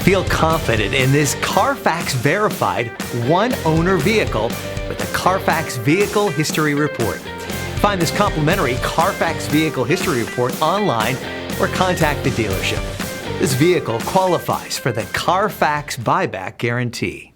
Feel confident in this Carfax verified one-owner vehicle with the Carfax Vehicle History Report. Find this complimentary Carfax Vehicle History Report online or contact the dealership. This vehicle qualifies for the Carfax Buyback Guarantee.